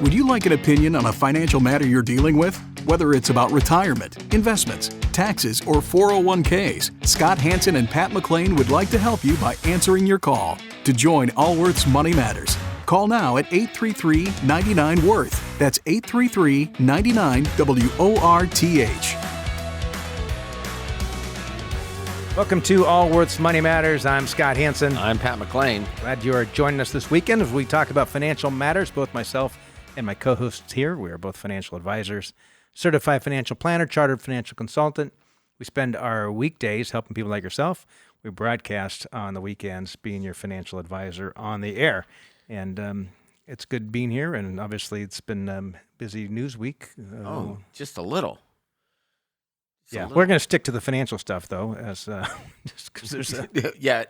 Would you like an opinion on a financial matter you're dealing with? Whether it's about retirement, investments, taxes, or 401ks, Scott Hansen and Pat McClain would like to help you by answering your call. To join Allworth's Money Matters, call now at 833-99-WORTH. That's 833-99-WORTH. Welcome to Allworth's Money Matters. I'm Scott Hansen. I'm Pat McClain. Glad you are joining us this weekend as we talk about financial matters. Both myself and my co-hosts here, we are both financial advisors, certified financial planner, chartered financial consultant. We spend our weekdays helping people like yourself. We broadcast on the weekends, being your financial advisor on the air. And it's good being here. And obviously, it's been busy news week. Just a little. We're going to stick to the financial stuff, though, as just because there's yeah,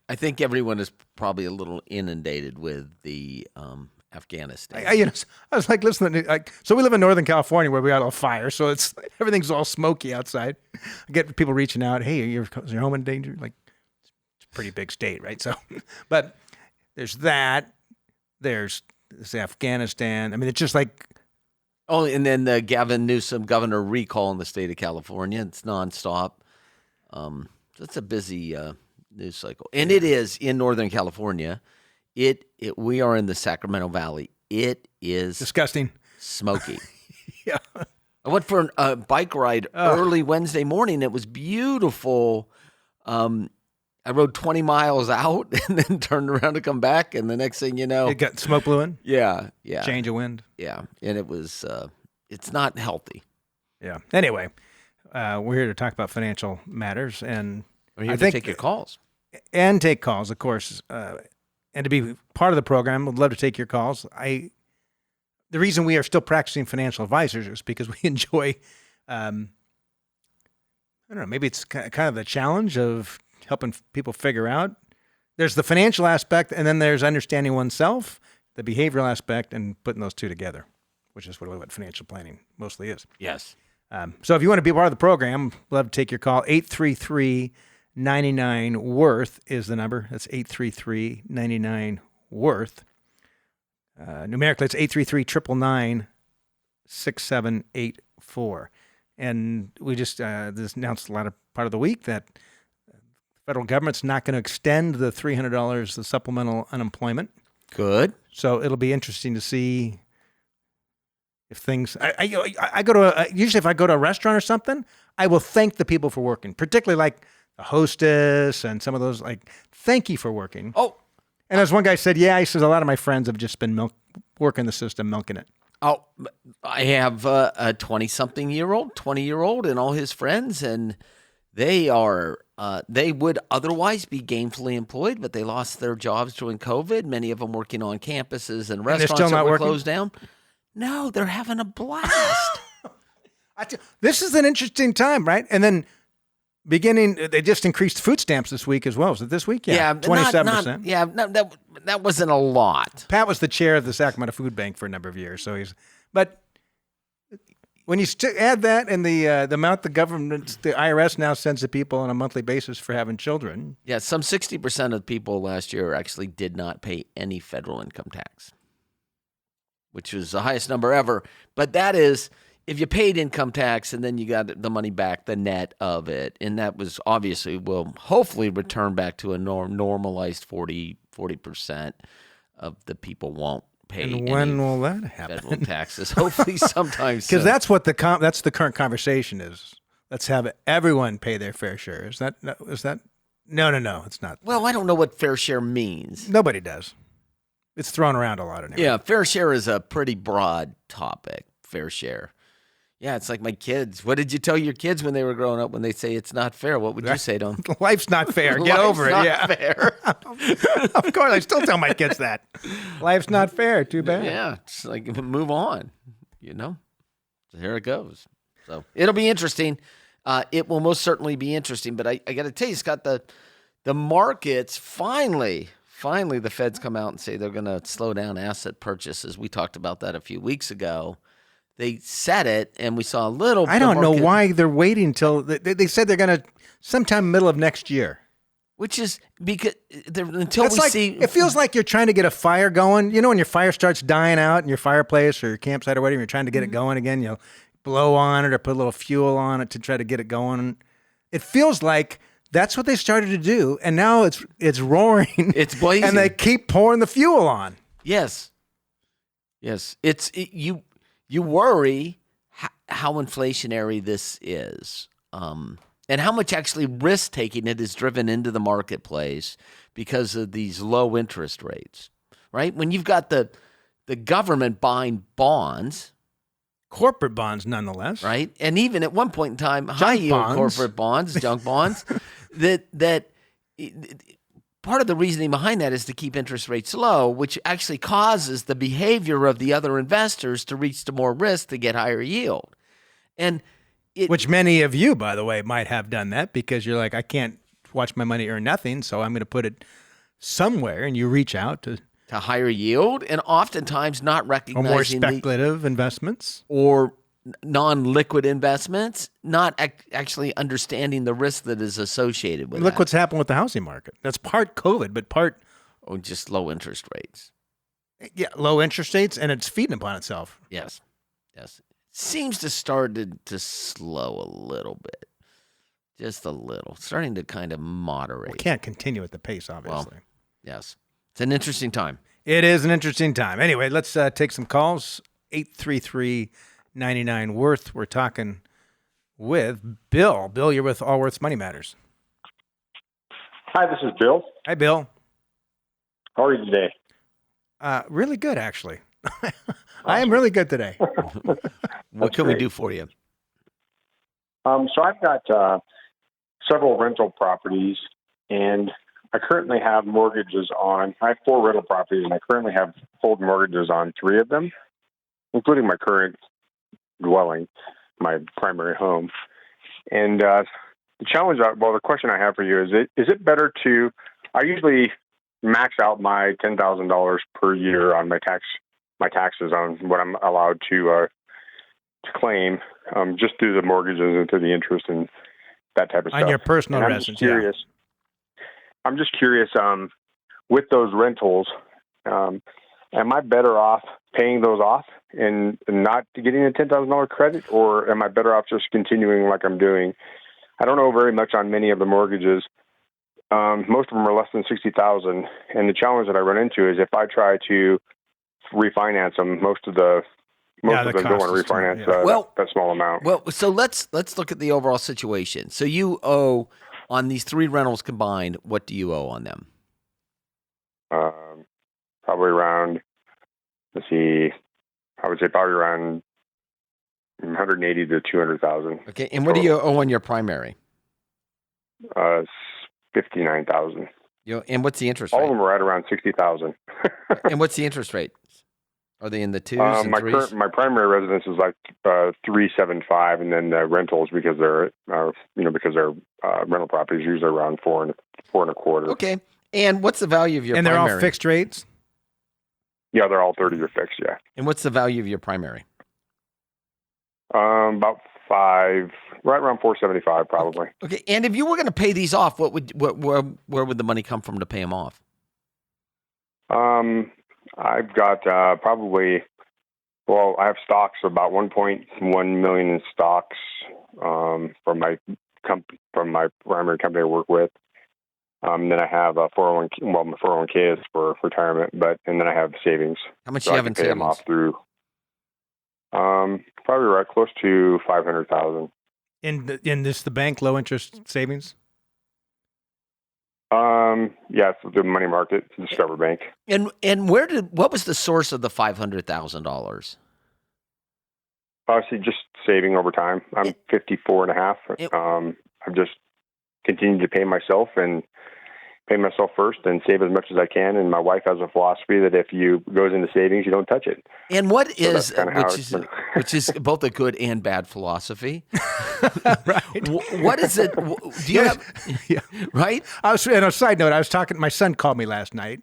I think everyone is probably a little inundated with the Afghanistan. I was like listening to, so we live in Northern California where we got a fire, so it's everything's all smoky outside. I get people reaching out, hey, is your home in danger? Like, it's a pretty big state, right? So, but there's that. There's Afghanistan. I mean, it's just like. Oh, and then the Gavin Newsom governor recall in the state of California. It's nonstop. So it's a busy news cycle. And it is in Northern California. We are in the Sacramento Valley. It is disgusting. Smoky. Yeah. I went for a bike ride early Wednesday morning. It was beautiful. I rode 20 miles out and then turned around to come back. And the next thing you know, it got smoke blew in. Yeah. Change of wind. Yeah. And it was, it's not healthy. Yeah. Anyway, we're here to talk about financial matters, and we're here to take your calls. And take calls, of course. And to be part of the program, we'd love to take your calls. The reason we are still practicing financial advisors is because we enjoy, I don't know, maybe it's kind of the challenge of helping people figure out. There's the financial aspect, and then there's understanding oneself, the behavioral aspect, and putting those two together, which is what financial planning mostly is. Yes. So if you want to be part of the program, we'd love to take your call. 833-99-WORTH is the number. That's 833-99-WORTH. Numerically, it's 833-999-6784. And we just this announced part of the week that federal government's not going to extend the $300, the supplemental unemployment. Good. So it'll be interesting to see if things. I go to usually if I go to a restaurant or something, I will thank the people for working, particularly like the hostess and some of those. Like, thank you for working. Oh, and as one guy said, he says a lot of my friends have just been working the system, milking it. Oh, I have a 20-year-old, and all his friends, and they are. They would otherwise be gainfully employed, but they lost their jobs during COVID. Many of them working on campuses and restaurants that were closed down. No, they're having a blast. This is an interesting time, right? And then they just increased food stamps this week as well. Was it this week? Yeah, 27%. That wasn't a lot. Pat was the chair of the Sacramento Food Bank for a number of years, but when you add that and the amount the IRS now sends to people on a monthly basis for having children. Yeah, some 60% of people last year actually did not pay any federal income tax, which was the highest number ever. But that is if you paid income tax and then you got the money back, the net of it. And that was obviously will hopefully return back to a normalized 40% of the people won't pay. And when will that happen? Federal taxes, hopefully sometime soon. Because that's what that's the current conversation is. Let's have everyone pay their fair share. Is that? No, it's not. Well, I don't know what fair share means. Nobody does. It's thrown around a lot anyway. Yeah, fair share is a pretty broad topic. Fair share. Yeah, it's like my kids. What did you tell your kids when they were growing up when they say it's not fair? What would you say to them? Life's not fair. Get over it. Yeah. Fair. Of course, I still tell my kids that. Life's not fair. Too bad. Yeah, it's like move on, So here it goes. So it'll be interesting. It will most certainly be interesting. But I got to tell you, Scott, the markets finally the Feds come out and say they're going to slow down asset purchases. We talked about that a few weeks ago. They said it, and we saw a little. I don't know why they're waiting until they said they're going to sometime middle of next year. which is because until It's we like, see, it feels like you're trying to get a fire going. You know, when your fire starts dying out in your fireplace or your campsite or whatever, you're trying to get it going again. You know, blow on it or put a little fuel on it to try to get it going. It feels like that's what they started to do, and now it's roaring. It's blazing, and they keep pouring the fuel on. Yes. You worry how inflationary this is, and how much actually risk taking it is driven into the marketplace because of these low interest rates, right? When you've got the government buying bonds, corporate bonds, nonetheless, right, and even at one point in time, high yield corporate bonds, junk bonds, that. Part of the reasoning behind that is to keep interest rates low, which actually causes the behavior of the other investors to reach to more risk to get higher yield. And which many of you, by the way, might have done that because you're like, I can't watch my money earn nothing, so I'm going to put it somewhere, and you reach out to higher yield, and oftentimes not recognizing more speculative investments or non-liquid investments, not actually understanding the risk that is associated with Look what's happened with the housing market. That's part COVID, but part just low interest rates. Yeah, low interest rates, and it's feeding upon itself. Yes. Seems to start to slow a little bit, just a little, starting to kind of moderate. We can't continue at the pace, obviously. Well, yes, it's an interesting time. It is an interesting time. Anyway, let's take some calls. 833-99 Worth. We're talking with Bill. Bill, you're with Allworth's Money Matters. Hi, this is Bill. Hi, Bill. How are you today? Really good, actually. I am really good today. What can we do for you? So I've got several rental properties, and I currently have mortgages on. I have 4 rental properties, and I currently have hold mortgages on 3 of them, including my current dwelling, my primary home. And the question I have for you is it better to? I usually max out my $10,000 per year on my taxes on what I'm allowed to claim, just through the mortgages and through the interest and that type of stuff. On your personal and residence, I'm just curious, with those rentals, am I better off paying those off and not getting a $10,000 credit, or am I better off just continuing like I'm doing? I don't know very much on many of the mortgages. Most of them are less than $60,000, and the challenge that I run into is if I try to refinance them, most of them don't want to refinance that small amount. Well, so let's look at the overall situation. So you owe on these 3 rentals combined. What do you owe on them? Probably around. Let's see. I would say probably around 180 to 200,000. Okay, and what do you owe on your primary? 59,000. And what's the interest rate? All of them are right around 60,000. And what's the interest rate? Are they in the 2s and 3s? My primary residence is like 3.75, and then the rentals, because they're rental properties, usually around 4.25. Okay, and what's the value of your? And primary? They're all fixed rates. Yeah, they're all 30-year fixed. Yeah. And what's the value of your primary? About 5, right around 4.75, probably. Okay, and if you were going to pay these off, where would the money come from to pay them off? I've got I have stocks, about 1.1 million in stocks from my primary company I work with. Then I have a 401k. Well, my 401k is for retirement, and then I have savings. How much do you have in pay savings? Them off through probably right close to 500,000. In this the bank low interest savings? Yeah, it's the money market, Discover Bank. And what was the source of the $500,000? Obviously, just saving over time. I'm 54 and a half. I've just continued to pay myself first and save as much as I can. And my wife has a philosophy that if you goes into savings, you don't touch it. And what so is, that's kind of how which is both a good and bad philosophy. Right. What is it? Do you have, Yeah. right? And a side note, I was talking, my son called me last night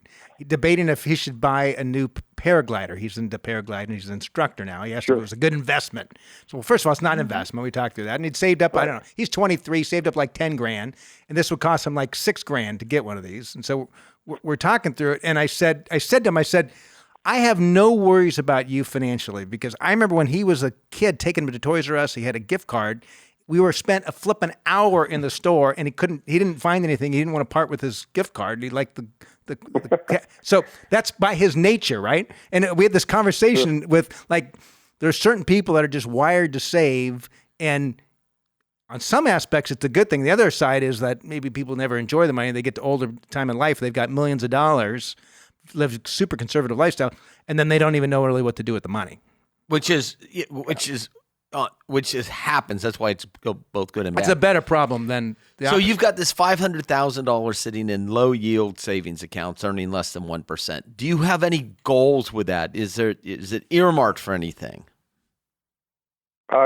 debating if he should buy a new paraglider. He's into paragliding. He's an instructor now. He asked if it was a good investment. So, well, first of all, it's not an investment. We talked through that. And he'd saved up, I don't know, he's 23, saved up like 10 grand. And this would cost him like 6 grand to get one of these. And so we're talking through it. And I said to him, I have no worries about you financially, because I remember when he was a kid taking him to Toys R Us, he had a gift card. We were spent a flipping hour in the store, and he didn't find anything. He didn't want to part with his gift card. He liked so that's by his nature, right? And we had this conversation with, like, there's certain people that are just wired to save, and on some aspects, it's a good thing. The other side is that maybe people never enjoy the money. They get to older time in life, they've got millions of dollars, live a super conservative lifestyle, and then they don't even know really what to do with the money. Which happens. That's why it's both good and bad. It's a better problem than the So opposite. you've got this $500,000 sitting in low yield savings accounts earning less than 1%. Do you have any goals with that? Is it earmarked for anything?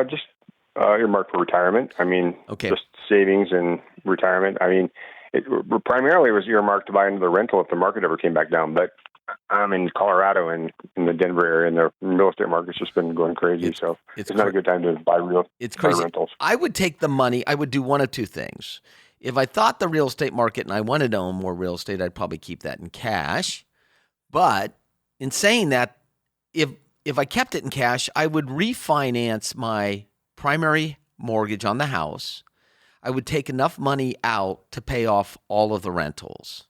Just earmarked for retirement. I mean, just savings and retirement. I mean, it primarily was earmarked to buy another rental if the market ever came back down. But I'm in Colorado and in the Denver area, and the real estate market's just been going crazy. So it's not a good time to buy It's crazy. rentals. I would take the money. I would do one of two things. If I thought the real estate market and I wanted to own more real estate, I'd probably keep that in cash. But in saying that, if I kept it in cash, I would refinance my primary mortgage on the house. I would take enough money out to pay off all of the rentals.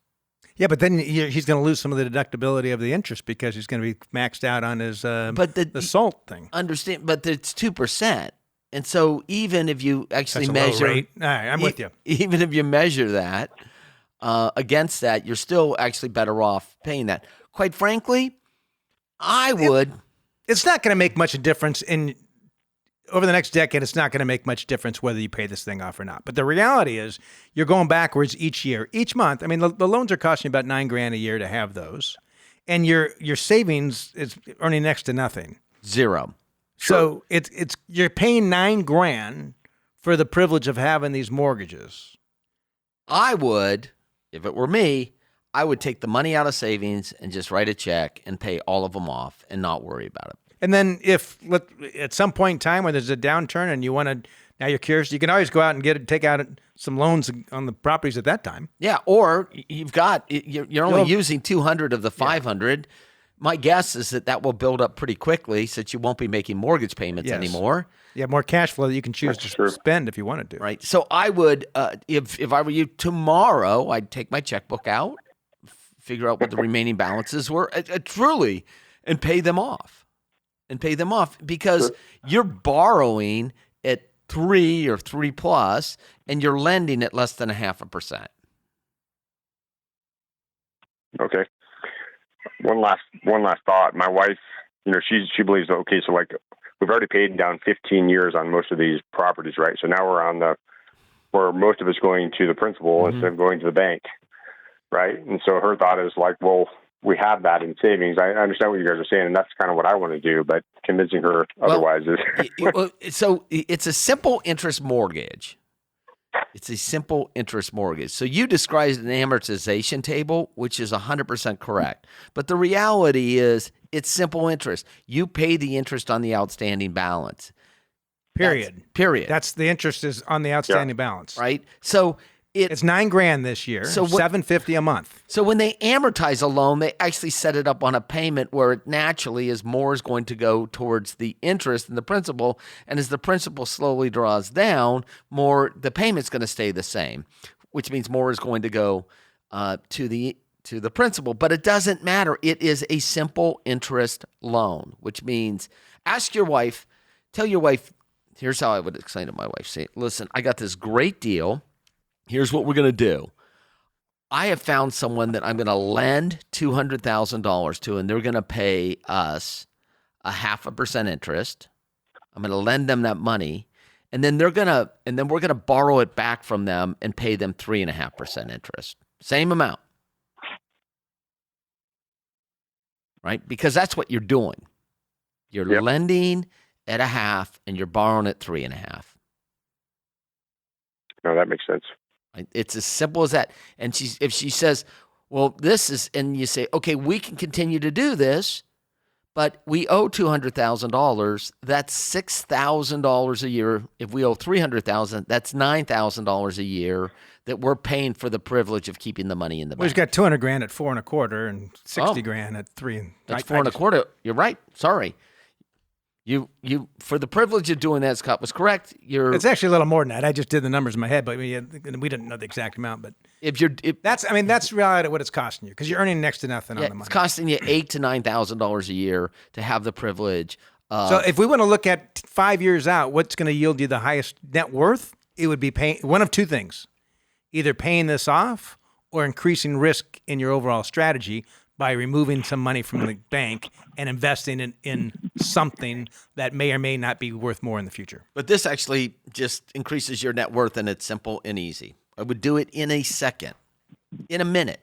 Yeah, but then he's going to lose some of the deductibility of the interest because he's going to be maxed out on his the SALT thing. Understand, but it's 2%, and so even if you actually That's a measure, low rate. All right, I'm with you. Even if you measure that against that, you're still actually better off paying that. Quite frankly, I would. It's not going to make much difference over the next decade. It's not going to make much difference whether you pay this thing off or not. But the reality is, you're going backwards each year, each month. I mean, the loans are costing you about $9 grand a year to have those, and your savings is earning next to nothing, zero. So it's you're paying $9 grand for the privilege of having these mortgages. I would, if it were me, I would take the money out of savings and just write a check and pay all of them off and not worry about it. And then at some point in time when there's a downturn and you want to, now you're curious, you can always go out and take out some loans on the properties at that time. Yeah, or you're only using 200 of the 500. Yeah. My guess is that will build up pretty quickly, so that you won't be making mortgage payments anymore. You have more cash flow that you can choose to spend if you wanted to. Right. So I would, if I were you, tomorrow I'd take my checkbook out, figure out what the remaining balances were, truly, and pay them off. Because you're borrowing at 3 or 3+, and you're lending at less than 0.5%. Okay. One last thought. My wife, she believes that, so like we've already paid down 15 years on most of these properties, right? So now we're on where most of it's going to the principal instead of going to the bank, right? And so her thought is like, well, we have that in savings. I understand what you guys are saying, and that's kind of what I want to do, but convincing her otherwise is... So it's a simple interest mortgage. So you described an amortization table, which is 100% correct. But the reality is it's simple interest. You pay the interest on the outstanding balance. Period. That's the interest is on the outstanding balance. Right? So it's $9 grand this year, so $750 a month. So when they amortize a loan, they actually set it up on a payment where it naturally is more is going to go towards the interest than the principal. And as the principal slowly draws down, more the payment's going to stay the same, which means more is going to go to the principal. But it doesn't matter. It is a simple interest loan, which means tell your wife, here's how I would explain to my wife. Say, listen, I got this great deal. Here's what we're going to do. I have found someone that I'm going to lend $200,000 to, and they're going to pay us 0.5% interest. I'm going to lend them that money, and then we're going to borrow it back from them and pay them 3.5% interest. Same amount. Right? Because that's what you're doing. You're lending at 0.5 and you're borrowing at 3.5. No, that makes sense. It's as simple as that. And if she says, well, this is, and you say, okay, we can continue to do this, but we owe $200,000. That's $6,000 a year. If we owe $300,000, that's $9,000 a year that we're paying for the privilege of keeping the money in the bank. Well, he's got 200 grand at 4.25 and 60 grand at 3. That's 4.25. You're right. Sorry. You for the privilege of doing that, Scott was correct. It's actually a little more than that. I just did the numbers in my head, but we didn't know the exact amount. But that's really what it's costing you, because you're earning next to nothing on the money. It's costing you $8,000 to $9,000 a year to have the privilege. So if we want to look at 5 years out, what's going to yield you the highest net worth? It would be paying one of two things: either paying this off or increasing risk in your overall strategy by removing some money from the bank and investing in something that may or may not be worth more in the future. But this actually just increases your net worth, and it's simple and easy. I would do it in a second, in a minute.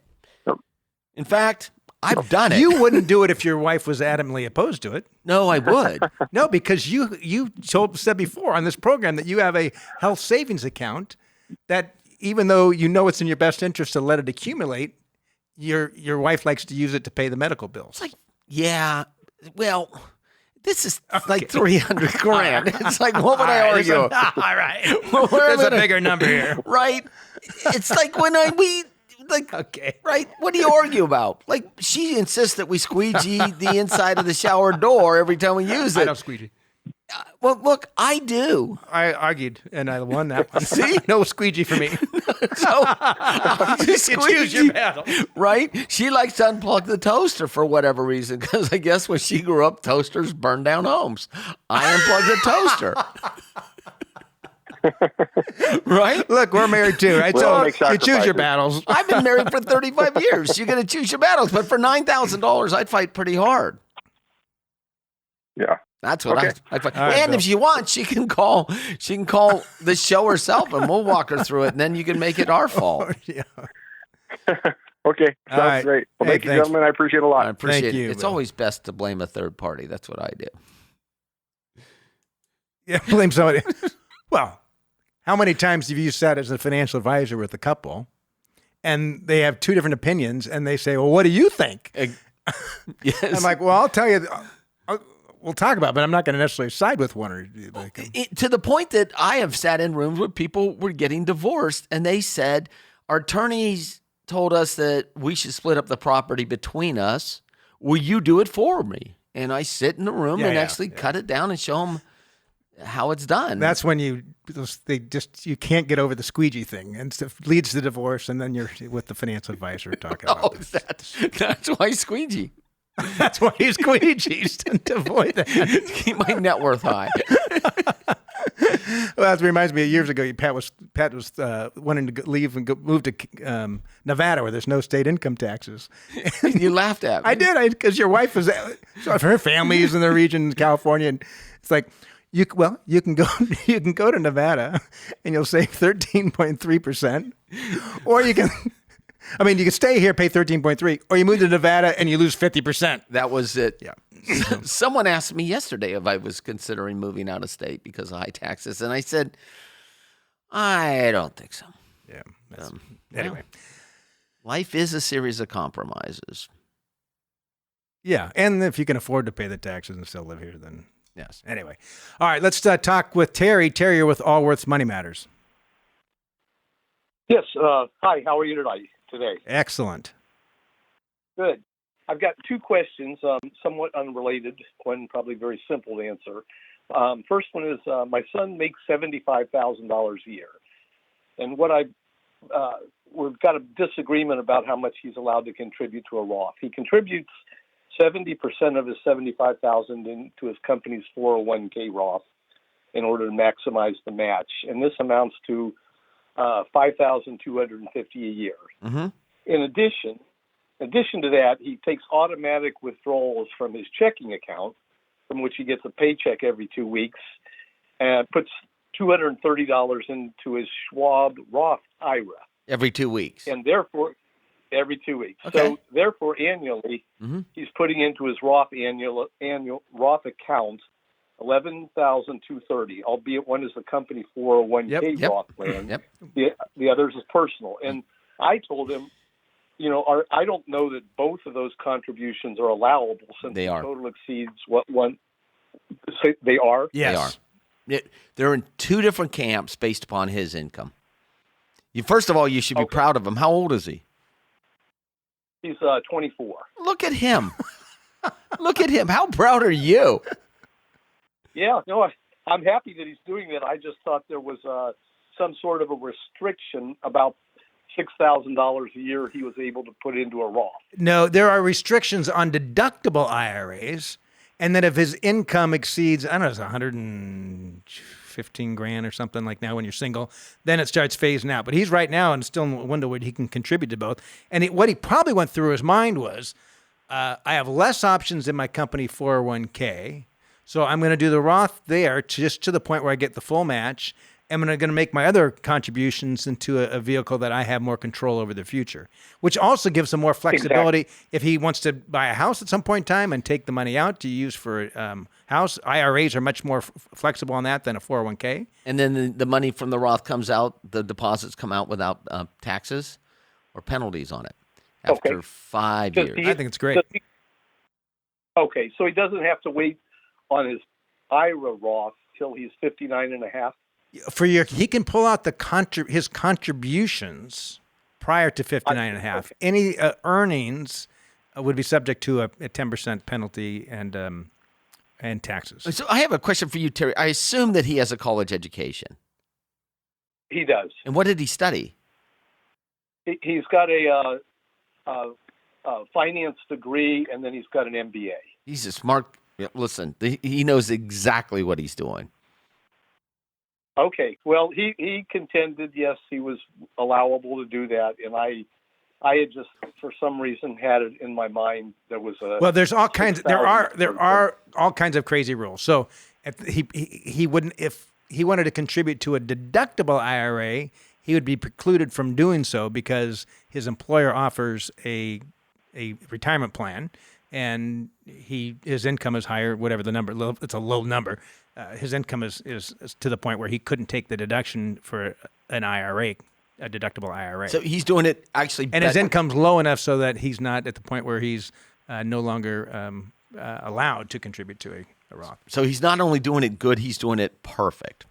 In fact, I've done it. You wouldn't do it if your wife was adamantly opposed to it. No, I would. No, because you said before on this program that you have a health savings account that, even though you know it's in your best interest to let it accumulate, your wife likes to use it to pay the medical bills. It's like, yeah, well, this is like 300 grand. It's like, what would I argue? All right. There's a bigger number here. Right? It's like okay. Right? What do you argue about? Like, she insists that we squeegee the inside of the shower door every time we use it. I don't squeegee. Well, look, I do. I argued, and I won that one. See? No squeegee for me. So, you choose your battle. Right? She likes to unplug the toaster for whatever reason, because I guess when she grew up, toasters burned down homes. I unplugged the toaster. Right? Look, we're married too, right? Well, so you choose your battles. I've been married for 35 years. You're going to choose your battles. But for $9,000, I'd fight pretty hard. Yeah. That's what I'd fight. Right, and Bill. if she wants, she can call the show herself, and we'll walk her through it, and then you can make it our fault. Yeah. Okay. Sounds right. great. Well, Hey, thank you, thanks. gentlemen. I appreciate it a lot. I appreciate Thank it. you, It's Bill. always best to blame a third party. That's what I do. Yeah, blame somebody. Well, how many times have you sat as a financial advisor with a couple, and they have two different opinions, and they say, well, what do you think? Yes. I'm like, well, I'll tell you. We'll talk about it, but I'm not going to necessarily side with one or To the point that I have sat in rooms where people were getting divorced, and they said, our attorneys told us that we should split up the property between us. Will you do it for me? And I sit in the room and actually cut it down and show them how it's done. That's when you can't get over the squeegee thing, and it leads to divorce, and then you're with the financial advisor talking about this. That's why squeegee. That's why he squeegees to avoid that. Keep my net worth high. Well, that reminds me of years ago. Pat was wanting to leave and move to Nevada, where there's no state income taxes. You laughed at me. I did, because your wife was. So her family's in the region, California, and it's like, you can go to Nevada and you'll save 13.3%, or you can. I mean, you can stay here, pay 13.3, or you move to Nevada and you lose 50%. That was it. Yeah. Someone asked me yesterday if I was considering moving out of state because of high taxes, and I said, I don't think so. Yeah. Anyway. Life is a series of compromises. Yeah, and if you can afford to pay the taxes and still live here, then Yes. Anyway. All right, let's talk with Terry. Terry, you're with Allworth's Money Matters. Yes. Hi, how are you today? Excellent. Good. I've got two questions, somewhat unrelated, one probably very simple to answer. First one is my son makes $75,000 a year. And we've got a disagreement about how much he's allowed to contribute to a Roth. He contributes 70% of his $75,000 into his company's 401k Roth in order to maximize the match. And this amounts to $5,250 a year. Mm-hmm. In addition to that, he takes automatic withdrawals from his checking account, from which he gets a paycheck every 2 weeks, and puts $230 into his Schwab Roth IRA. Every 2 weeks. And therefore, every 2 weeks. Okay. So therefore, annually, Mm-hmm. he's putting into his Roth annual Roth account $11,230, albeit one is a company 401k Yep. Roth plan. Yep. The others is personal. And I told him, I don't know that both of those contributions are allowable since They the are. total exceeds what one. So they are. Yes. They are. They're in two different camps based upon his income. First of all, you should be proud of him. How old is he? He's 24. Look at him. Look at him. How proud are you? Yeah, no, I'm happy that he's doing that. I just thought there was some sort of a restriction about $6,000 a year he was able to put into a Roth. No, there are restrictions on deductible IRAs, and then if his income exceeds, I don't know, it's 115 grand or something like now when you're single, then it starts phasing out. But he's right now and still in a window where he can contribute to both. And what he probably went through his mind was, I have less options in my company 401k, so I'm going to do the Roth there just to the point where I get the full match. I'm going to make my other contributions into a vehicle that I have more control over the future, which also gives him more flexibility. Exactly. If he wants to buy a house at some point in time and take the money out to use for house, IRAs are much more flexible on that than a 401k. And then the money from the Roth comes out, the deposits come out without taxes or penalties on it after 5 years. I think it's great. Okay, so he doesn't have to wait on his IRA Roth till he's 59 and a half? He can pull out his contributions prior to 59 and a half. Okay. Any earnings would be subject to a 10% penalty and taxes. So I have a question for you, Terry. I assume that he has a college education. He does. And what did he study? He's got a finance degree, and then he's got an MBA. He's a smart. Listen, he knows exactly what he's doing. Okay. Well, he contended, yes, he was allowable to do that, and I had just for some reason had it in my mind there was a there's all kinds. There are all kinds of crazy rules. So he wouldn't, if he wanted to contribute to a deductible IRA, he would be precluded from doing so because his employer offers a retirement plan, and his income is higher, whatever the number. It's a low number. His income is to the point where he couldn't take the deduction for an IRA, a deductible IRA. So he's doing it actually. And his income's low enough so that he's not at the point where he's no longer allowed to contribute to a Roth. So he's not only doing it good, he's doing it perfect.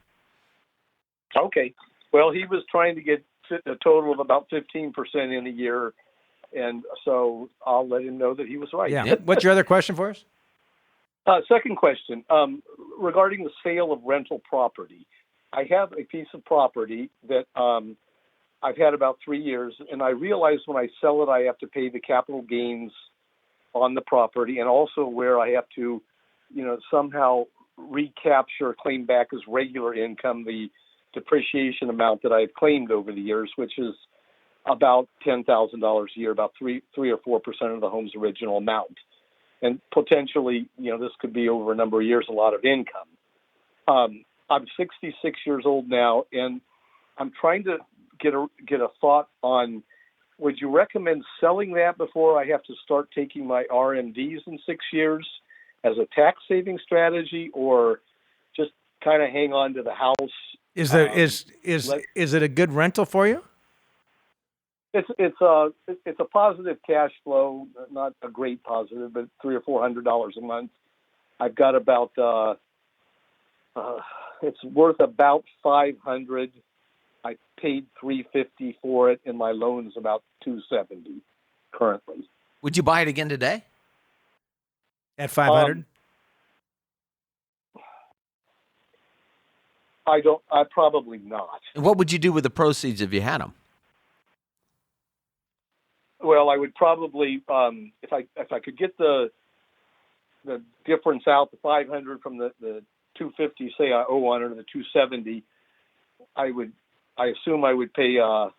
Okay. Well, he was trying to get a total of about 15% in a year, and so I'll let him know that he was right. Yeah. Yep. What's your other question for us? Second question, regarding the sale of rental property. I have a piece of property that I've had about 3 years, and I realize when I sell it, I have to pay the capital gains on the property, and also where I have to, somehow recapture, claim back as regular income the depreciation amount that I've claimed over the years, which is about $10,000 a year, about 3 or 4% of the home's original amount. And potentially, this could be over a number of years, a lot of income. I'm 66 years old now, and I'm trying to get a thought on, would you recommend selling that before I have to start taking my RMDs in 6 years as a tax saving strategy, or just kind of hang on to the house? Is it a good rental for you? It's a positive cash flow, not a great positive, but $300 or $400 a month. I've got about it's worth about $500. I paid $350 for it, and my loan is about $270 currently. Would you buy it again today? At $500? I probably not. And what would you do with the proceeds if you had them? Well, I would probably, if I could get the difference out, the $500 from the $250, say I owe on it, or the $270, I assume I would pay, or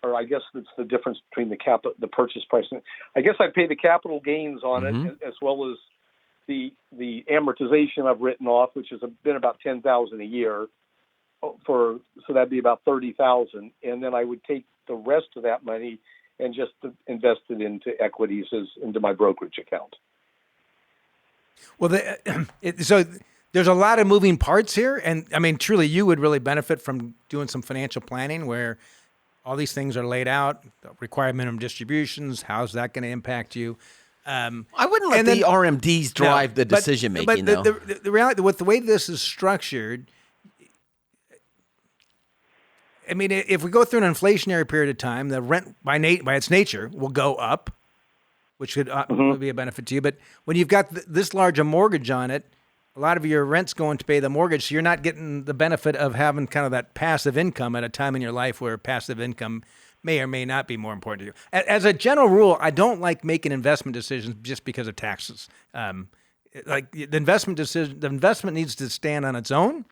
I guess it's the difference between the purchase price. I guess I'd pay the capital gains on it, as well as the amortization I've written off, which has been about $10,000 a year. So that'd be about $30,000, and then I would take the rest of that money and just invest it into equities into my brokerage account. Well, so there's a lot of moving parts here, and I mean, truly, you would really benefit from doing some financial planning where all these things are laid out, required minimum distributions. How's that going to impact you? I wouldn't let the RMDs drive the decision making. But the reality, with the way this is structured, I mean, if we go through an inflationary period of time, the rent by its nature will go up, which would be a benefit to you. But when you've got this large a mortgage on it, a lot of your rent's going to pay the mortgage, so you're not getting the benefit of having kind of that passive income at a time in your life where passive income may or may not be more important to you. As a general rule, I don't like making investment decisions just because of taxes. Like the investment needs to stand on its own.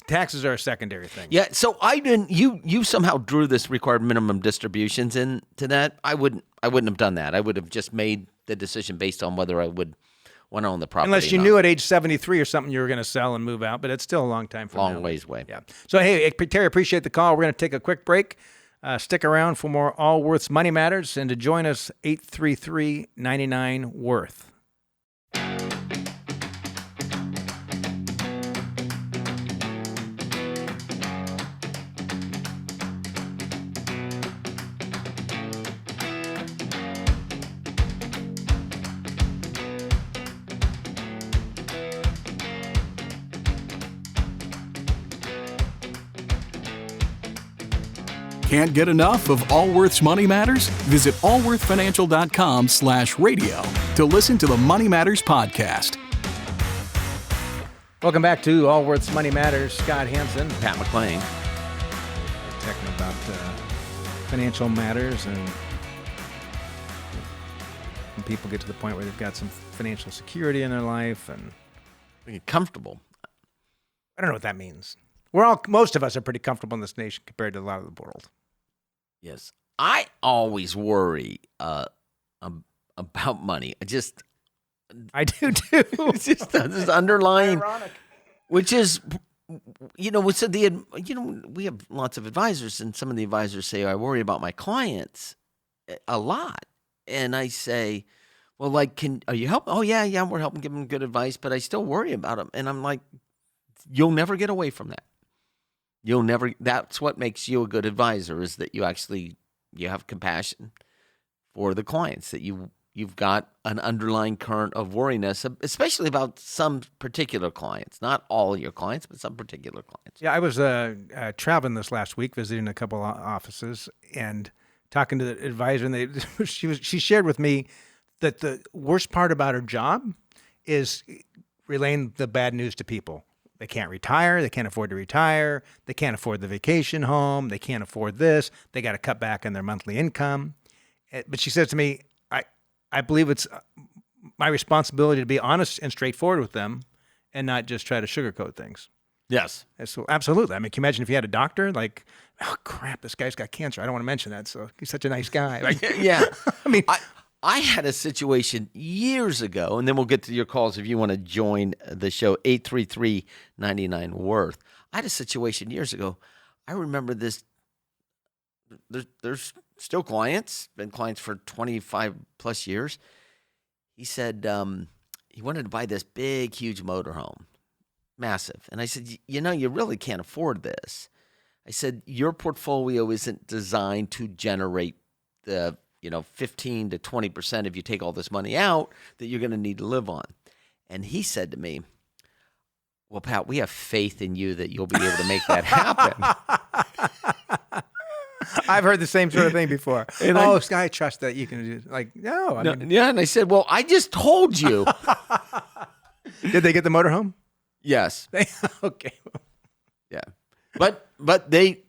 Taxes are a secondary thing. Yeah, so I didn't. You somehow drew this required minimum distributions into that. I wouldn't have done that. I would have just made the decision based on whether I would want to own the property. Unless you knew at age 73 or something you were going to sell and move out, but it's still a long time from now. Long ways away. Yeah. So hey, Terry, appreciate the call. We're going to take a quick break. Stick around for more Allworth's Money Matters, and to join us, 833-99-WORTH. Can't get enough of Allworth's Money Matters? Visit allworthfinancial.com/radio to listen to the Money Matters podcast. Welcome back to Allworth's Money Matters. Scott Hansen, Pat McClain. talking about financial matters, and when people get to the point where they've got some financial security in their life and Comfortable. I don't know what that means. Most of us are pretty comfortable in this nation compared to a lot of the world. Yes. I always worry about money. I do too. It's just this underlying, ironic. Which is, we have lots of advisors, and some of the advisors say, I worry about my clients a lot. And I say, well, like, are you helping? Oh, yeah, we're helping give them good advice, but I still worry about them. And I'm like, you'll never get away from that. That's what makes you a good advisor, is that you have compassion for the clients, that you've got an underlying current of worriness, especially about some particular clients, not all your clients, but some particular clients. Yeah, I was traveling this last week, visiting a couple of offices and talking to the advisor, and she shared with me that the worst part about her job is relaying the bad news to people. They can't retire. They can't afford to retire. They can't afford the vacation home. They can't afford this. They got to cut back on their monthly income. But she says to me, I believe it's my responsibility to be honest and straightforward with them and not just try to sugarcoat things. Yes. So absolutely. I mean, can you imagine if you had a doctor like, oh, crap, this guy's got cancer. I don't want to mention that. So he's such a nice guy. Like, yeah. I mean, I had a situation years ago, and then we'll get to your calls if you want to join the show, 833-99-WORTH. I had a situation years ago. I remember this. There's still clients, been clients for 25 plus years. He said he wanted to buy this big, huge motorhome, massive. And I said, you really can't afford this. I said, your portfolio isn't designed to generate the 15 to 20% if you take all this money out that you're going to need to live on. And he said to me, well, Pat, we have faith in you that you'll be able to make that happen. I've heard the same sort of thing before. And I trust that you can do. Like, no. I mean, yeah, and I said, well, I just told you. Did they get the motorhome? Yes. Okay. Yeah. But they,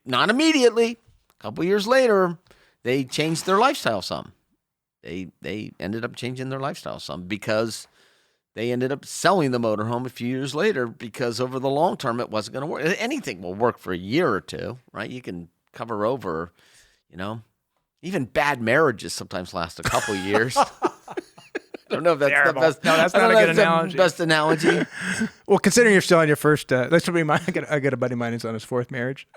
not immediately, a couple years later, they changed their lifestyle some. They ended up changing their lifestyle some because they ended up selling the motorhome a few years later because over the long term it wasn't going to work. Anything will work for a year or two, right? You can cover over, even bad marriages sometimes last a couple years. I don't know if that's terrible. The best. No, that's not a good analogy. Best analogy. Well, considering you're still on your first, that's what I got a buddy of mine who's on his fourth marriage,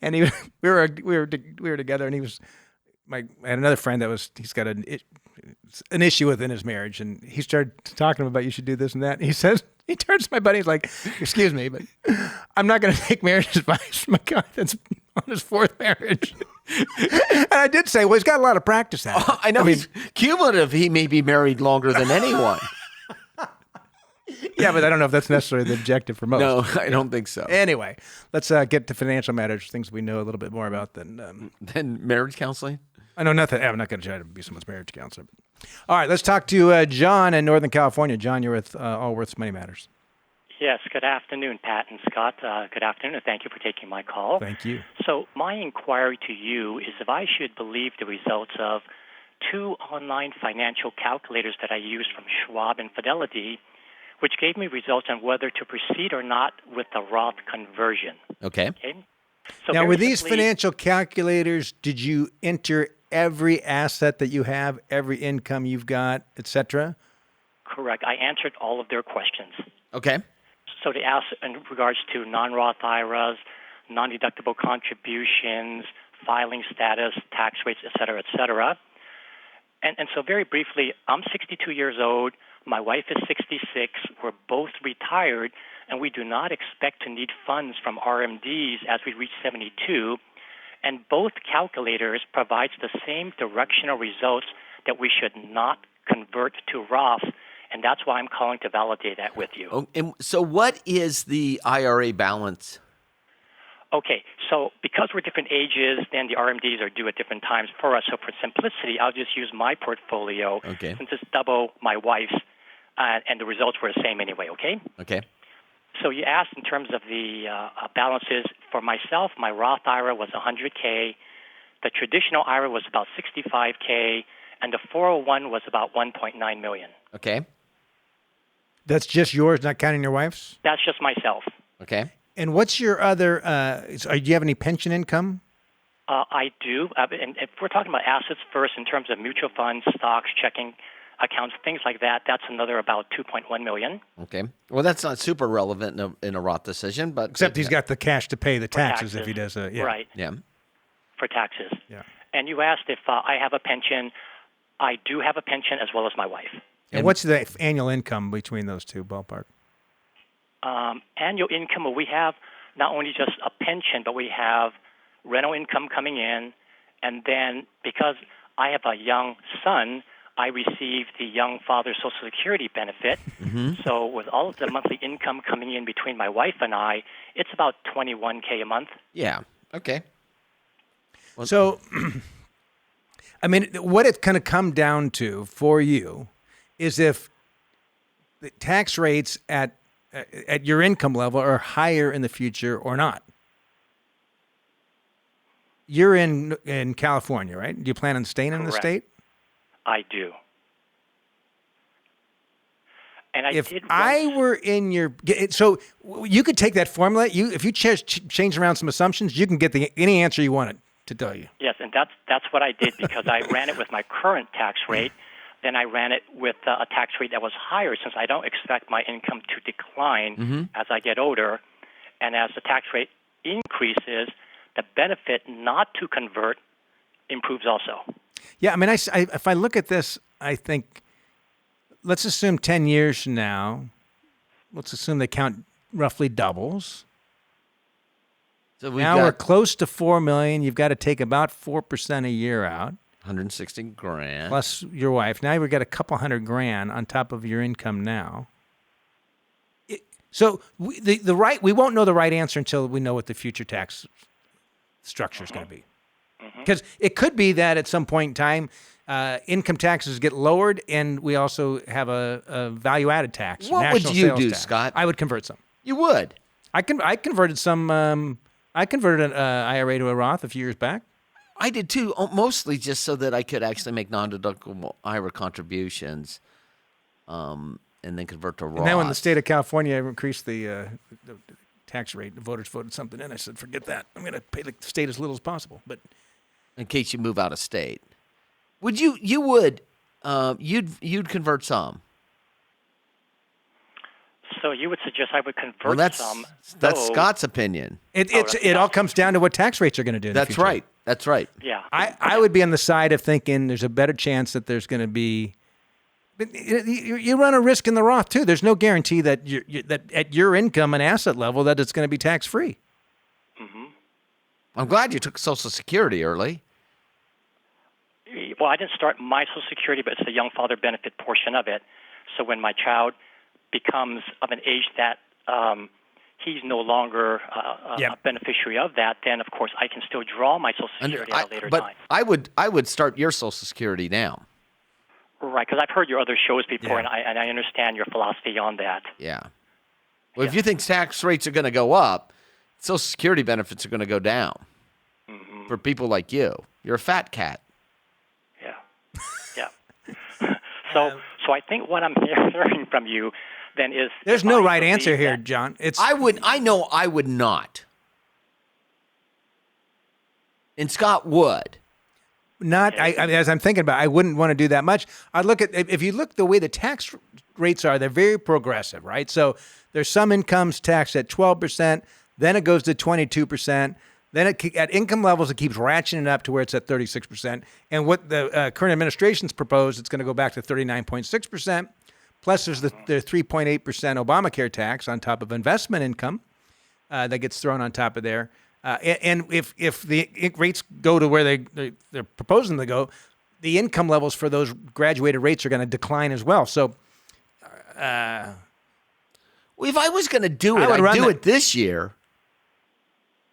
and we were together, and he was. I had another friend he's got an issue within his marriage, and he started talking to him about you should do this and that. And he turns to my buddy, he's like, "Excuse me, but I'm not going to take marriage advice from a guy that's on his fourth marriage." And I did say, well, he's got a lot of practice at it. Oh, I know. He's cumulative. He may be married longer than anyone. Yeah, but I don't know if that's necessarily the objective for most. No, I don't think so. Anyway, let's get to financial matters, things we know a little bit more about than Then marriage counseling? I know nothing. I'm not going to try to be someone's marriage counselor. All right, let's talk to John in Northern California. John, you're with Allworth's Money Matters. Yes, good afternoon, Pat and Scott. Good afternoon, and thank you for taking my call. Thank you. So my inquiry to you is if I should believe the results of 2 online financial calculators that I used from Schwab and Fidelity, which gave me results on whether to proceed or not with the Roth conversion. Okay. So now, very with these simply, financial calculators, did you enter every asset that you have, every income you've got, etc.? Correct. I answered all of their questions. Okay. So they asked in regards to non-Roth IRAs, non-deductible contributions, filing status, tax rates, et cetera, et cetera. And so very briefly, I'm 62 years old. My wife is 66. We're both retired, and we do not expect to need funds from RMDs as we reach 72. And both calculators provides the same directional results that we should not convert to Roth, and that's why I'm calling to validate that with you. Oh, and so what is the IRA balance? Okay, so because we're different ages, then the RMDs are due at different times for us. So for simplicity, I'll just use my portfolio since it's double my wife's, and the results were the same anyway, okay? Okay. So you asked in terms of the balances. For myself, my Roth IRA was $100K. The traditional IRA was about $65K, and the 401 was about $1.9 million. Okay. That's just yours, not counting your wife's? That's just myself. Okay. And what's your other, do you have any pension income? I do. And if we're talking about assets first, in terms of mutual funds, stocks, checking accounts, things like that, that's another about $2.1 million. Okay. Well, that's not super relevant in a Roth decision, but Except he's got the cash to pay the taxes taxes. if he does a, yeah. Right. Yeah. For taxes. Yeah. And you asked if I have a pension. I do have a pension as well as my wife. And what's the annual income between those two, ballpark? Annual income, well, we have not only just a pension, but we have rental income coming in. And then because I have a young son, I receive the young father Social Security benefit. Mm-hmm. So with all of the monthly income coming in between my wife and I, it's about $21K a month. Yeah. Okay. Well, so, I mean, what it's going to come down to for you is if the tax rates at your income level are higher in the future or not. You're in California, right? Do you plan on staying in the state? I do. And if I were in your, so you could take that formula. If you change around some assumptions, you can get any answer you wanted to tell you. Yes, and that's what I did because I ran it with my current tax rate. Then I ran it with a tax rate that was higher since I don't expect my income to decline as I get older. And as the tax rate increases, the benefit not to convert improves also. Yeah, I mean, if I look at this, I think, let's assume 10 years from now, let's assume the count roughly doubles. So we're close to $4 million. You've got to take about 4% a year out. $160,000 plus your wife. Now we've got a couple $100,000 on top of your income now. So we won't know the right answer until we know what the future tax structure is going to be. Because it could be that at some point in time, income taxes get lowered, and we also have a value-added tax. What would you do, tax. Scott? I would convert some. You would? I converted some. I converted an IRA to a Roth a few years back. I did too, mostly just so that I could actually make non-deductible IRA contributions, and then convert to Roth. And then when the state of California increased the tax rate, the voters voted something in. I said, forget that. I'm going to pay the state as little as possible. But in case you move out of state, would you'd convert some? So you would suggest I would convert some? That's Scott's opinion. It all comes down to what tax rates are going to do. That's right. That's right. Yeah. I would be on the side of thinking there's a better chance that there's going to be. But you run a risk in the Roth too. There's no guarantee that that at your income and asset level that it's going to be tax free. Mm-hmm. I'm glad you took Social Security early. Well, I didn't start my Social Security, but it's the young father benefit portion of it. So when my child becomes of an age that he's no longer a beneficiary of that, then of course I can still draw my Social Security at a later time. But I would start your Social Security now. Right, because I've heard your other shows before, and I understand your philosophy on that. Yeah. Well, if you think tax rates are going to go up, Social Security benefits are going to go down for people like you. You're a fat cat. Yeah. So I think what I'm hearing from you then is there's no right answer here, John. I know I would not. And Scott would. As I'm thinking about it, I wouldn't want to do that much. I'd look at, if you look the way the tax rates are, they're very progressive, right? So there's some incomes taxed at 12%, then it goes to 22%. Then at income levels, it keeps ratcheting up to where it's at 36%. And what the current administration's proposed, it's going to go back to 39.6%. Plus, there's the 3.8% Obamacare tax on top of investment income that gets thrown on top of there. And if the rates go to where they're proposing to go, the income levels for those graduated rates are going to decline as well. So, well, if I was going to do it, I'd do it this year.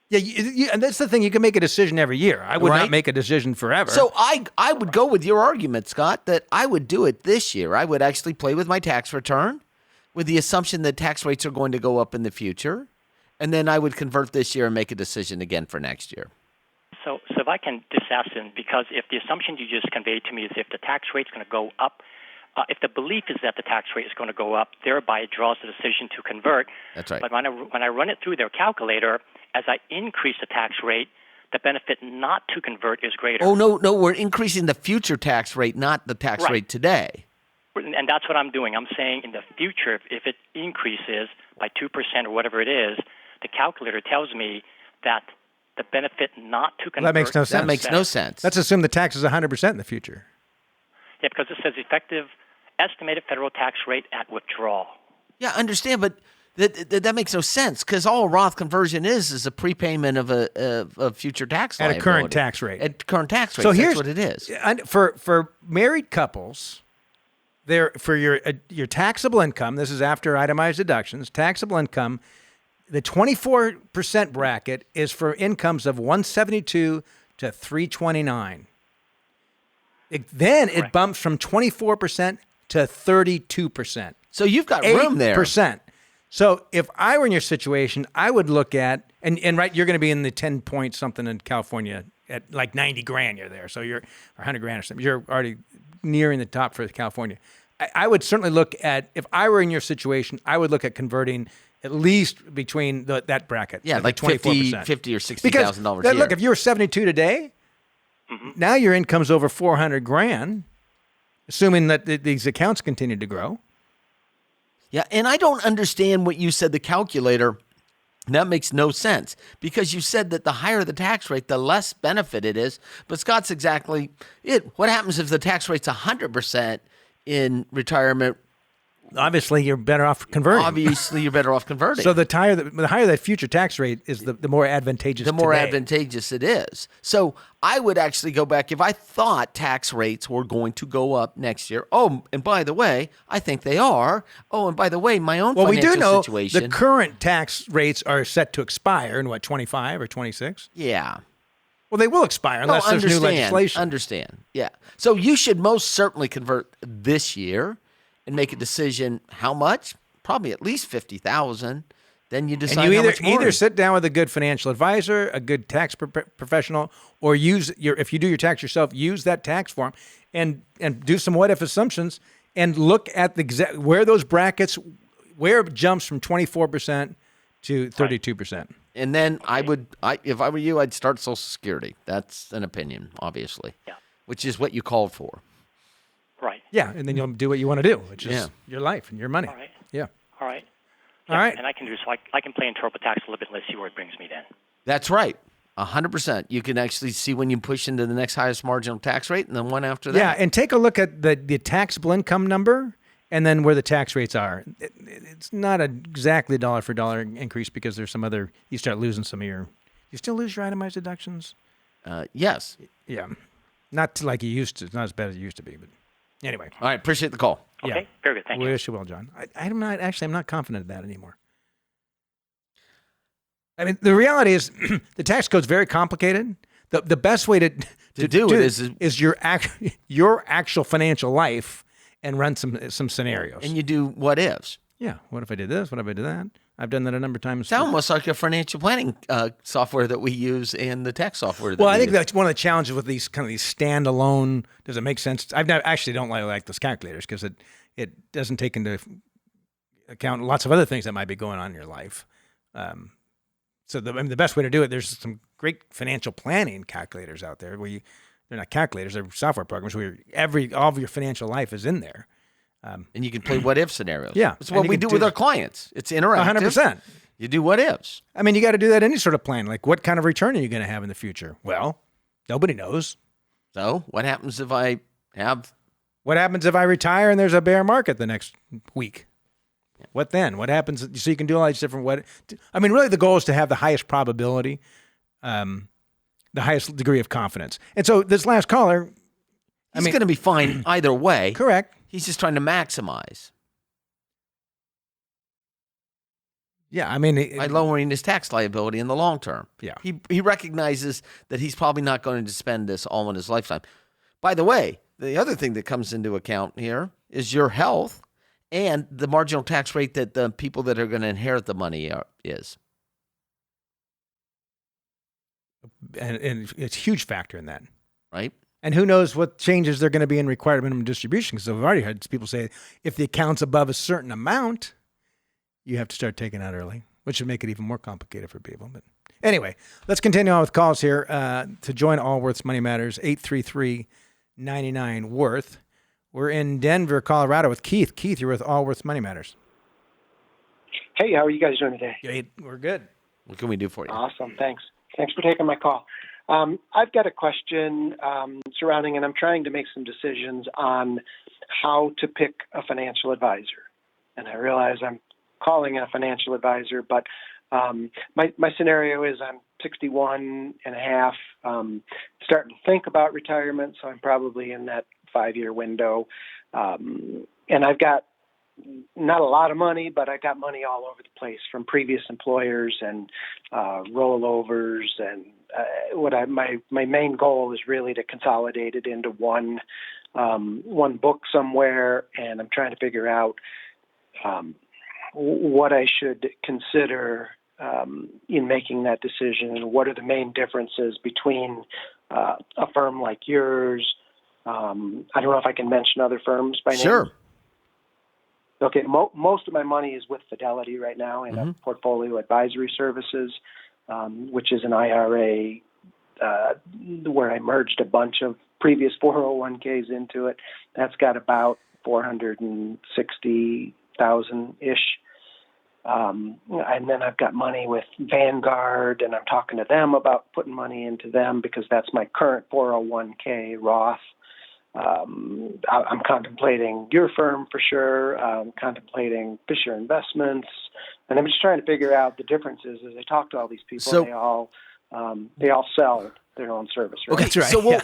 Yeah, and that's the thing. You can make a decision every year. I would not make a decision forever. So I would go with your argument, Scott, that I would do it this year. I would actually play with my tax return with the assumption that tax rates are going to go up in the future. And then I would convert this year and make a decision again for next year. So if I can disassess, because if the assumption you just conveyed to me is if the tax rate's going to go up, if the belief is that the tax rate is going to go up, thereby it draws the decision to convert. That's right. But when I run it through their calculator, as I increase the tax rate, the benefit not to convert is greater. Oh, no, we're increasing the future tax rate, not the tax rate today. And that's what I'm doing. I'm saying in the future, if it increases by 2% or whatever it is, the calculator tells me that the benefit not to convert. That makes no sense. That makes no sense. Let's assume the tax is 100% in the future. Yeah, because it says effective estimated federal tax rate at withdrawal. Yeah, I understand, but that makes no sense because all Roth conversion is a prepayment of a future tax liability. At a current tax rate. At current tax rate. So that's what it is. For married couples, for your taxable income, this is after itemized deductions, taxable income, the 24% bracket is for incomes of 172 to 329. It bumps from 24% to 32%. So you've got room there. 8%. So if I were in your situation, I would look at, and right, you're going to be in the 10 point something in California at like 90 grand you're there. So you're, or 100 grand or something. You're already nearing the top for California. I would certainly look at, if I were in your situation, I would look at converting at least between that bracket. Yeah, like 24%. $50,000 or $60,000 a year. Look, if you were 72 today, now your income's over 400 grand, assuming that these accounts continue to grow. Yeah, and I don't understand what you said, the calculator. That makes no sense because you said that the higher the tax rate, the less benefit it is. But Scott's exactly it. What happens if the tax rate's 100% in retirement? Obviously, you're better off converting. So the higher that future tax rate is, the more advantageous. The more today. advantageous it is. So I would actually go back if I thought tax rates were going to go up next year. Oh, and by the way, I think they are. Oh, and by the way, my own financial we do know situation. The current tax rates are set to expire in 25 or 26? Yeah. Well, they will expire unless there's new legislation. Understand. Yeah. So you should most certainly convert this year and make a decision how much? Probably at least $50,000. Then you decide. And you how much more. either sit down with a good financial advisor, a good tax professional, or if you do your tax yourself, use that tax form and do some what if assumptions and look at where those brackets, where it jumps from 24% to 32%. And then if I were you, I'd start Social Security. That's an opinion, obviously. Yeah. Which is what you called for. Right. Yeah, and then you'll do what you want to do, which is your life and your money. All right. Yeah. All right. All right. And I can do so. I can play in TurboTax a little bit. Let's see where it brings me then. That's right. 100%. You can actually see when you push into the next highest marginal tax rate and then one after that. Yeah, and take a look at the taxable income number and then where the tax rates are. It's not exactly dollar for dollar increase because there's some other, you start losing some of your, you still lose your itemized deductions? Yes. Yeah. Not like you used to. It's not as bad as it used to be, but anyway. All right. Appreciate the call. Okay, Yeah. very good. Thank you. Wish you well, John. I'm not confident of that anymore. I mean, the reality is the tax code's very complicated. The best way to do it is your actual financial life and run some scenarios. And you do what ifs. Yeah. What if I did this? What if I did that? I've done that a number of times. It's almost like a financial planning software that we use and the tax software. Well, I think that's one of the challenges with these standalone. Does it make sense? Actually don't like those calculators because it doesn't take into account lots of other things that might be going on in your life. So the best way to do it, there's some great financial planning calculators out there where they're not calculators, they're software programs where all of your financial life is in there. And you can play what if scenarios. Yeah. That's what we do with our clients. It's interactive. 100%. You do what ifs. I mean, you got to do that any sort of plan. Like, what kind of return are you going to have in the future? Well, nobody knows. So what happens if I have... What happens if I retire and there's a bear market the next week? What then? What happens? So you can do all these different really the goal is to have the highest probability, the highest degree of confidence. And so this last caller, He's going to be fine either way. Correct. He's just trying to maximize. Yeah, I mean, by lowering his tax liability in the long term. Yeah. He recognizes that he's probably not going to spend this all in his lifetime. By the way, the other thing that comes into account here is your health and the marginal tax rate that the people that are going to inherit the money is. And it's a huge factor in that. Right. And who knows what changes they're going to be in required minimum distribution. Because we've already had people say if the account's above a certain amount, you have to start taking out early, which would make it even more complicated for people. But anyway, let's continue on with calls here. To join Allworth's Money Matters, 833-99-WORTH. We're in Denver, Colorado with Keith. Keith, you're with Allworth's Money Matters. Hey, how are you guys doing today? Hey, we're good. What can we do for you? Awesome. Thanks for taking my call. I've got a question surrounding, and I'm trying to make some decisions on how to pick a financial advisor. And I realize I'm calling a financial advisor, but my scenario is I'm 61 and a half, starting to think about retirement, so I'm probably in that 5-year window. And I've got not a lot of money, but I got money all over the place from previous employers and rollovers. And my main goal is really to consolidate it into one book somewhere. And I'm trying to figure out what I should consider in making that decision. And what are the main differences between a firm like yours? I don't know if I can mention other firms by name. Sure. Okay, most of my money is with Fidelity right now in a portfolio advisory services, which is an IRA where I merged a bunch of previous 401ks into it. That's got about $460,000-ish. And then I've got money with Vanguard, and I'm talking to them about putting money into them because that's my current 401k, Roth. I'm contemplating your firm for sure. I'm contemplating Fisher Investments, and I'm just trying to figure out the differences as I talk to all these people. So, they all sell their own service, right? Okay, that's right. So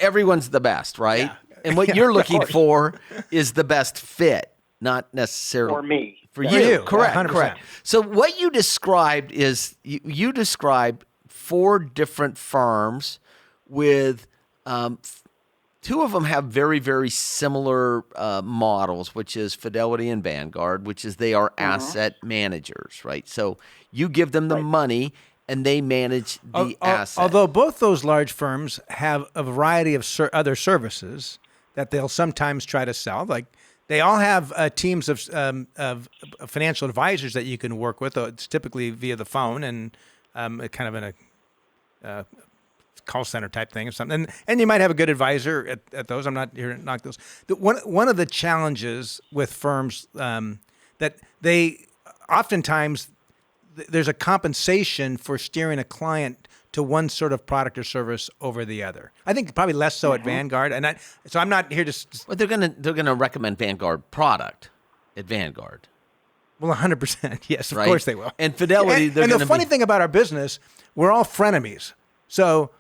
everyone's the best, right? Yeah. And what you're looking for is the best fit, not necessarily for me. For Yeah. you. For you, Correct. 100%. Correct. So what you described is you described 4 different firms with 2 of them have very, very similar models, which is Fidelity and Vanguard, which is they are asset managers, right? So you give them the money and they manage the asset. Although both those large firms have a variety of other services that they'll sometimes try to sell. Like they all have teams of financial advisors that you can work with. It's typically via the phone and kind of in a call center type thing or something. And you might have a good advisor at those. I'm not here to knock those. One of the challenges with firms that they oftentimes there's a compensation for steering a client to one sort of product or service over the other. I think probably less so at Vanguard, and so I'm not here to. But they're gonna recommend Vanguard product at Vanguard. Well, 100%, yes, of Right? course they will. And Fidelity, And the funny thing about our business, we're all frenemies. So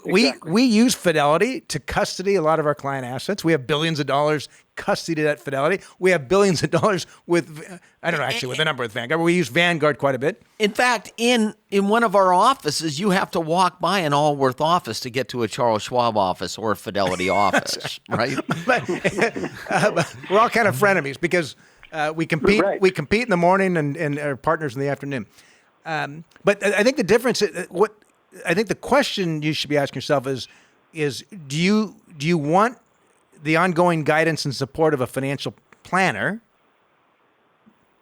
we use Fidelity to custody a lot of our client assets. We have billions of dollars custodied at Fidelity. We have billions of dollars with, I don't know actually with the number with Vanguard, but we use Vanguard quite a bit. In fact, in one of our offices, you have to walk by an Allworth office to get to a Charles Schwab office or a Fidelity office, right? But we're all kind of frenemies because we compete. Right. We compete in the morning and our partners in the afternoon. But I think the difference, I think the question you should be asking yourself is do you want the ongoing guidance and support of a financial planner,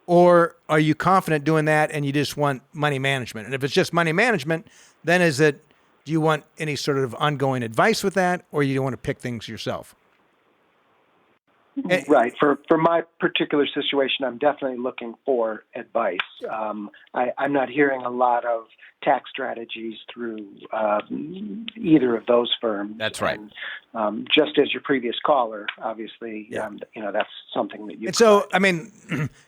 or are you confident doing that and you just want money management? And if it's just money management, then do you want any sort of ongoing advice with that, or you want to pick things yourself? Right. For my particular situation, I'm definitely looking for advice. I'm not hearing a lot of tax strategies through either of those firms. That's right. And, just as your previous caller, obviously, that's something that you. And so, I mean,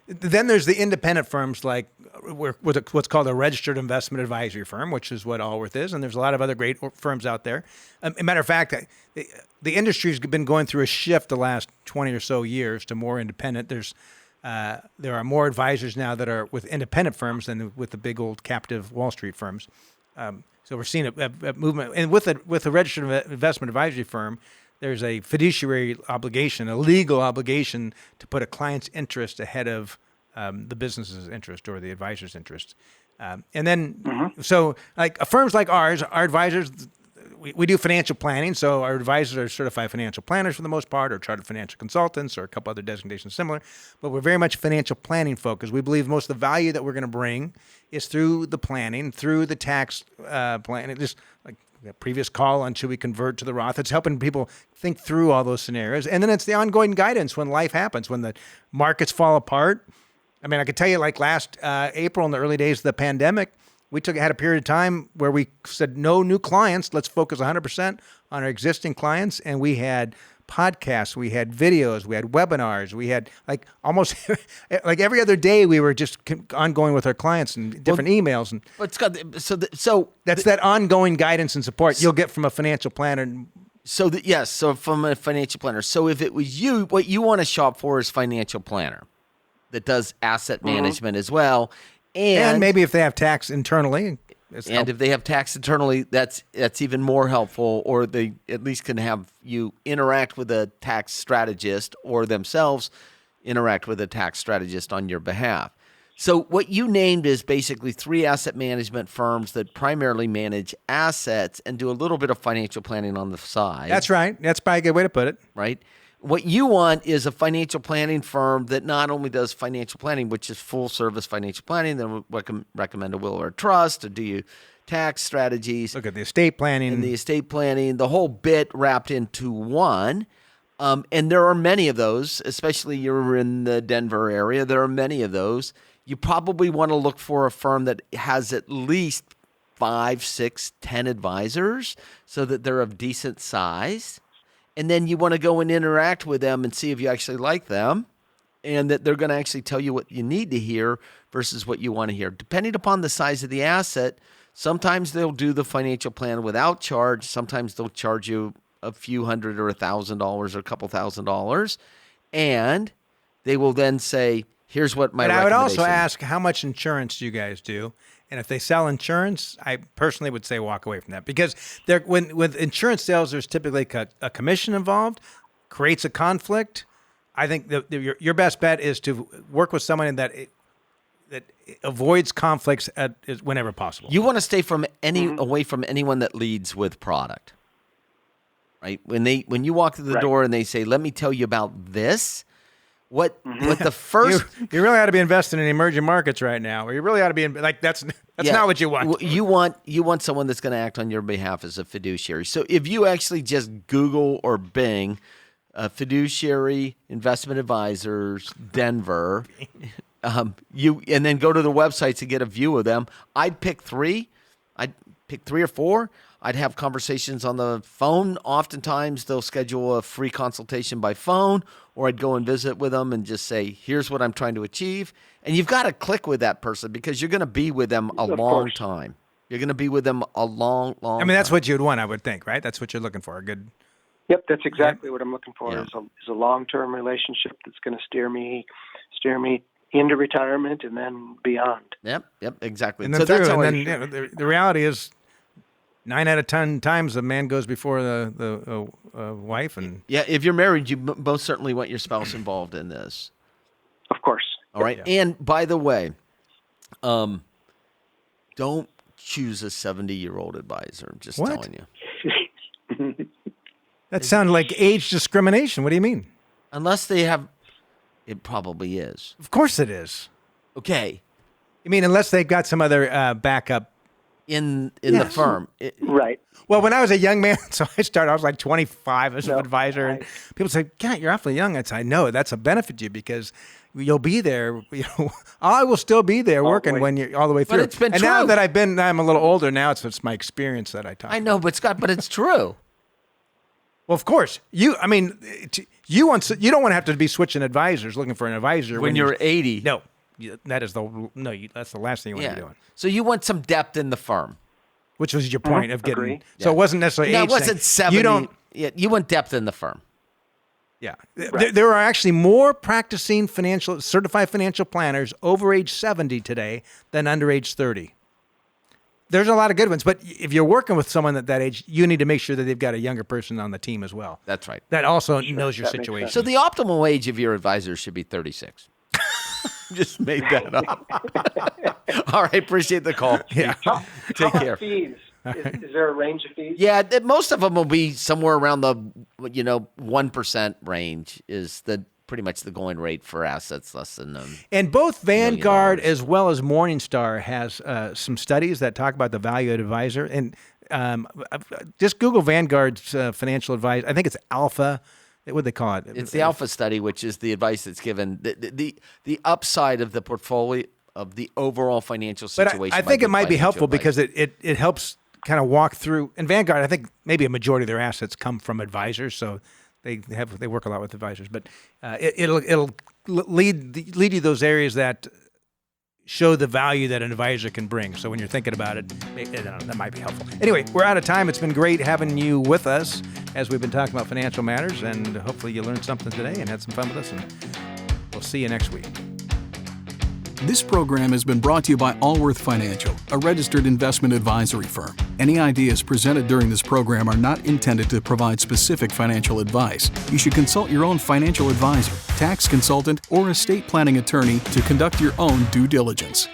then there's the independent firms like what's called a registered investment advisory firm, which is what Allworth is, and there's a lot of other great firms out there. As a matter of fact, the industry's been going through a shift the last 20 or so years to more independent. There are more advisors now that are with independent firms than with the big old captive Wall Street firms. So we're seeing a movement, and with a registered investment advisory firm, there's a fiduciary obligation, a legal obligation to put a client's interest ahead of the business's interest or the advisor's interest. And then, so like firms like ours, our advisors, we do financial planning. So our advisors are certified financial planners for the most part, or chartered financial consultants, or a couple other designations similar. But we're very much financial planning focused. We believe most of the value that we're going to bring is through the planning, through the tax planning. Just like the previous call on should we convert to the Roth, it's helping people think through all those scenarios. And then it's the ongoing guidance when life happens, when the markets fall apart. I mean, I could tell you like last April in the early days of the pandemic, we had a period of time where we said no new clients. Let's focus 100% on our existing clients. And we had podcasts, we had videos, we had webinars, we had like almost like every other day we were just ongoing with our clients and different emails. And But Scott, so that's that ongoing guidance and support you'll get from a financial planner. So from a financial planner. So if it was you, what you want to shop for is financial planner that does asset management as well. And maybe if they have tax internally. And if they have tax internally, that's even more helpful, or they at least can have you interact with a tax strategist or themselves interact with a tax strategist on your behalf. So what you named is basically 3 asset management firms that primarily manage assets and do a little bit of financial planning on the side. That's right. That's probably a good way to put it. Right. What you want is a financial planning firm that not only does financial planning, which is full service financial planning, then we recommend a will or a trust, or do you tax strategies. Look at the estate planning. And the estate planning, the whole bit wrapped into one. And there are many of those, especially you're in the Denver area. There are many of those. You probably want to look for a firm that has at least 5, 6, 10 advisors so that they're of decent size. And then you want to go and interact with them and see if you actually like them, and that they're going to actually tell you what you need to hear versus what you want to hear. Depending upon the size of the asset, sometimes they'll do the financial plan without charge. Sometimes they'll charge you a few $100 or $1,000 or a couple $1,000. And they will then say, here's what my recommendation. And I would also ask, how much insurance do you guys do? And if they sell insurance, I personally would say walk away from that, because with insurance sales, there's typically a commission involved, creates a conflict. I think your best bet is to work with someone that avoids conflicts whenever possible. You want to stay away from anyone that leads with product, right? When you walk through the door and they say, "Let me tell you about this." What the first you really ought to be investing in emerging markets right now, or you really ought to be that's not what you want. You want someone that's going to act on your behalf as a fiduciary. So if you actually just Google or Bing fiduciary investment advisors Denver, and then go to the websites to get a view of them, I'd pick 3. pick 3 or 4. I'd have conversations on the phone. Oftentimes, they'll schedule a free consultation by phone, or I'd go and visit with them and just say, here's what I'm trying to achieve. And you've got to click with that person because you're going to be with them a long time. You're going to be with them a long time. That's what you'd want, I would think, right? That's what you're looking for, a good... Yep, that's exactly what I'm looking for. Is a long-term relationship that's going to steer me into retirement and then beyond. Yep, exactly. And then the reality is, 9 out of 10 times a man goes before the wife. And if you're married, you most certainly want your spouse involved in this. Of course. All right. Yeah. And by the way, don't choose a 70-year-old advisor. I'm just telling you. That sounds like age discrimination. What do you mean? Unless they have, it probably is. Of course it is. Okay. You mean unless they've got some other backup in the firm? Right. Well, when I was a young man, I was like 25 as an advisor, and people say, "God, you're awfully young." I know that's a benefit to you because you'll be there. I will still be there working when you're all the way through. But it's been true. Now that I'm a little older now, it's my experience that I talk. I know, but Scott, but it's true. Well, of course, you don't want to have to be switching advisors, looking for an advisor when you're 80. No, that's the last thing you want to be doing. So you want some depth in the firm, which was your point of getting. Agree. So it wasn't necessarily. No, it wasn't 70. You don't. You want depth in the firm. Yeah, there are actually more practicing certified financial planners over age 70 today than under age 30. There's a lot of good ones, but if you're working with someone at that age, you need to make sure that they've got a younger person on the team as well. That's right. That also knows your situation. So the optimal age of your advisor should be 36. Just made that up. All right, appreciate the call. Yeah. Take care. Fees? Is there a range of fees? Yeah, most of them will be somewhere around the 1% range is pretty much the going rate for assets less than And both Vanguard as well as Morningstar has some studies that talk about the value of advisor. And just Google Vanguard's financial advice. I think it's Alpha. What do they call it? It's the Alpha study, which is the advice that's given the upside of the portfolio of the overall financial situation. But I think it might be helpful because it helps kind of walk through. And Vanguard, I think maybe a majority of their assets come from advisors, so they work a lot with advisors. But it'll lead you those areas that show the value that an advisor can bring. So when you're thinking about it, that might be helpful. Anyway, we're out of time. It's been great having you with us as we've been talking about financial matters, and hopefully you learned something today and had some fun with us. And we'll see you next week. This program has been brought to you by Allworth Financial, a registered investment advisory firm. Any ideas presented during this program are not intended to provide specific financial advice. You should consult your own financial advisor, tax consultant, or estate planning attorney to conduct your own due diligence.